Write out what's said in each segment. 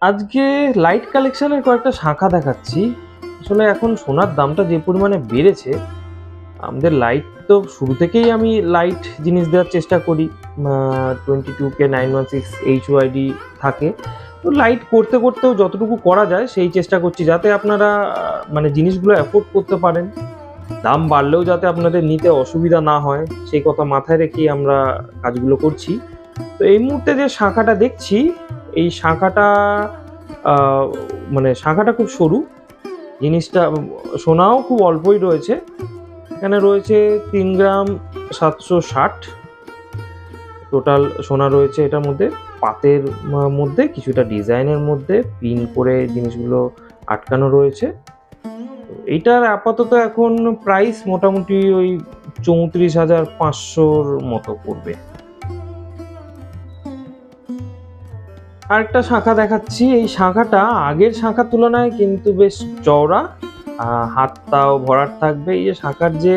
আজকে লাইট কালেকশনের কয়েকটা শাখা দেখাচ্ছি। আসলে এখন সোনার দামটা যে পরিমাণে বেড়েছে, আমাদের লাইট তো শুরু থেকেই আমি লাইট জিনিস দেওয়ার চেষ্টা করি। 22K 916 HYD থাকে, তো লাইট করতে করতেও যতটুকু করা যায় সেই চেষ্টা করছি, যাতে আপনারা মানে জিনিসগুলো অ্যাফোর্ড করতে পারেন। দাম বাড়লেও যাতে আপনাদের নিতে অসুবিধা না হয় সেই কথা মাথায় রেখেই আমরা কাজগুলো করছি। তো এই মুহূর্তে যে শাখাটা দেখছি, এই শাখাটা মানে শাখাটা খুব সরু, জিনিসটা সোনাও খুব অল্পই রয়েছে। এখানে রয়েছে 3 গ্রাম 760 টোটাল সোনা রয়েছে এটার মধ্যে। পাতের মধ্যে কিছুটা ডিজাইনের মধ্যে পিন করে জিনিসগুলো আটকানো রয়েছে। এইটার আপাতত এখন প্রাইস মোটামুটি ওই 34,500-র মতো পড়বে। আরেকটা শাখা দেখাচ্ছি। এই শাখাটা আগের শাখার তুলনায় কিন্তু বেশ চওড়া, হাতটাও ভরাট থাকবে। এই যে শাখার যে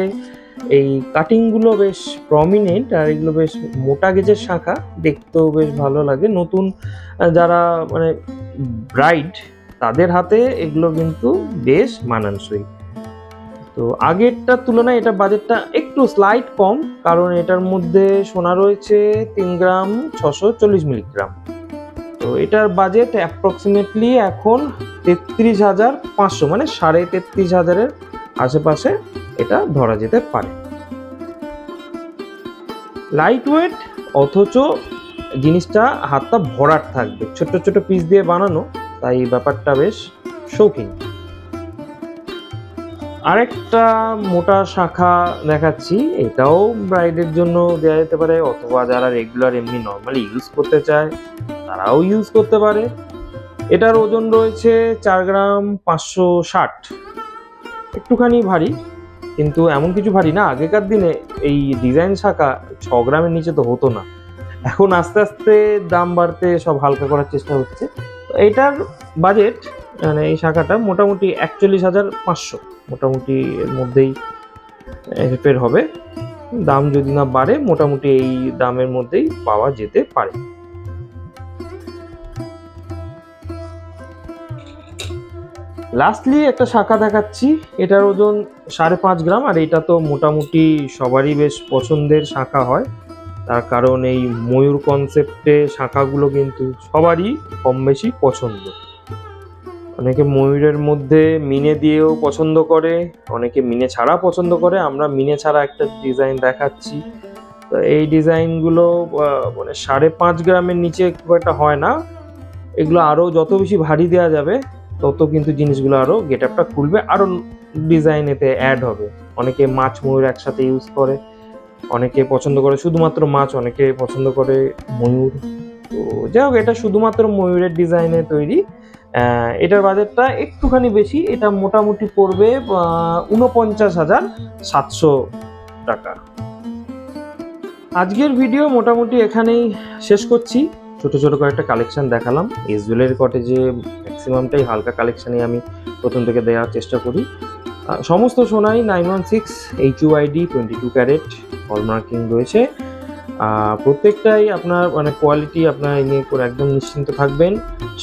এই কাটিংগুলো বেশ প্রমিনেন্ট, আর এগুলো বেশ মোটা গেজের শাখা, দেখতেও বেশ ভালো লাগে। নতুন যারা মানে ব্রাইড তাদের হাতে এগুলো কিন্তু বেশ মানানসই। তো আগেরটার তুলনায় এটা বাজেটটা একটু স্লাইট কম, কারণ এটার মধ্যে সোনা রয়েছে 3 গ্রাম 640 মিলিগ্রাম। তো এটার বাজেট অ্যাপ্রক্সিমেটলি এখন 33,500, মানে 33,500-এর আশেপাশে এটা ধরা যেতে পারে। লাইট ওয়েট, অথচ জিনিসটা হাতটা ভরাট থাকবে, ছোট ছোট পিস দিয়ে বানানো, তাই ব্যাপারটা বেশ শৌখিন। আরেকটা মোটা শাখা দেখাচ্ছি। এটাও ব্রাইডের জন্য দেওয়া যেতে পারে, অথবা যারা রেগুলার এমনি নর্মালি ইউজ করতে চায় তারাও ইউজ করতে পারে। এটার ওজন রয়েছে 4 গ্রাম 560। একটুখানি ভারী, কিন্তু এমন কিছু ভারী না। আগেকার দিনে এই ডিজাইন শাখা 6 গ্রামের নিচে তো হতো না, এখন আস্তে আস্তে দাম বাড়তে সব হালকা করার চেষ্টা হচ্ছে। তো এটার বাজেট মানে এই শাখাটা মোটামুটি 41,500, মোটামুটি এর মধ্যেই হেরফের হবে। দাম যদি না বাড়ে, মোটামুটি এই দামের মধ্যেই পাওয়া যেতে পারে। লাস্টলি একটা শাখা দেখাচ্ছি। এটার ওজন 5.5 গ্রাম, আর এটা তো মোটামুটি সবারই বেশ পছন্দের শাখা হয়, তার কারণ এই ময়ূর কনসেপ্টে শাখাগুলো কিন্তু সবারই কম বেশি পছন্দ। অনেকে ময়ূরের মধ্যে মিনে দিয়েও পছন্দ করে, অনেকে মিনে ছাড়া পছন্দ করে। আমরা মিনে ছাড়া একটা ডিজাইন দেখাচ্ছি। তো এই ডিজাইনগুলো মানে 5.5 গ্রামের নিচে খুব একটা হয় না। এগুলো আরও যত বেশি ভারী দেওয়া যাবে, তত কিন্তু জিনিসগুলো আরও গেট আপটা খুলবে, আরও ডিজাইন এতে অ্যাড হবে। অনেকে মাছ ময়ূর একসাথে ইউজ করে, অনেকে পছন্দ করে শুধুমাত্র মাছ, অনেকে পছন্দ করে ময়ূর। তো যাই হোক, এটা শুধুমাত্র ময়ূরের ডিজাইনে তৈরি। এটার বাজেটটা একটুখানি বেশি, এটা মোটামুটি পড়বে 49,700 টাকা। আজকের ভিডিও মোটামুটি এখানেই শেষ করছি। ছোট ছোট কয়েকটা কালেকশন দেখালাম। এস জুয়েলারি কটেজে ম্যাক্সিমামটাই হালকা কালেকশানই আমি প্রথম থেকে দেওয়ার চেষ্টা করি। সমস্ত সোনাই 916 HUID 22 ক্যারেট হলমার্কিং রয়েছে। প্রত্যেকটাই আপনার মানে কোয়ালিটি, আপনার এই নিয়ে করে একদম নিশ্চিন্ত থাকবেন।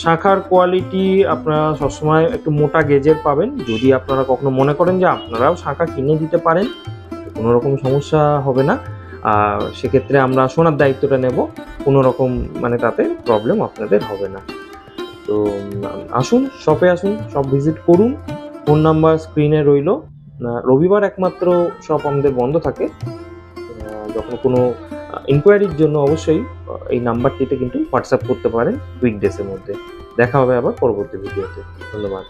শাখার কোয়ালিটি আপনারা সবসময় একটু মোটা গেজের পাবেন। যদি আপনারা কখনো মনে করেন যে আপনারাও শাখা কিনে দিতে পারেন, কোনো রকম সমস্যা হবে না। সেক্ষেত্রে আমরা সোনার দায়িত্বটা নেব, কোনো রকম মানে তাতে প্রবলেম আপনাদের হবে না। তো আসুন, শপে আসুন, শপ ভিজিট করুন। ফোন নাম্বার স্ক্রিনে রইল। রবিবার একমাত্র শপ আমাদের বন্ধ থাকে। যখন কোনো ইনকোয়ারির জন্য অবশ্যই এই নাম্বারটিতে কিন্তু হোয়াটসঅ্যাপ করতে পারেন উইকডেসের মধ্যে। দেখা হবে আবার পরবর্তী ভিডিওতে। ধন্যবাদ।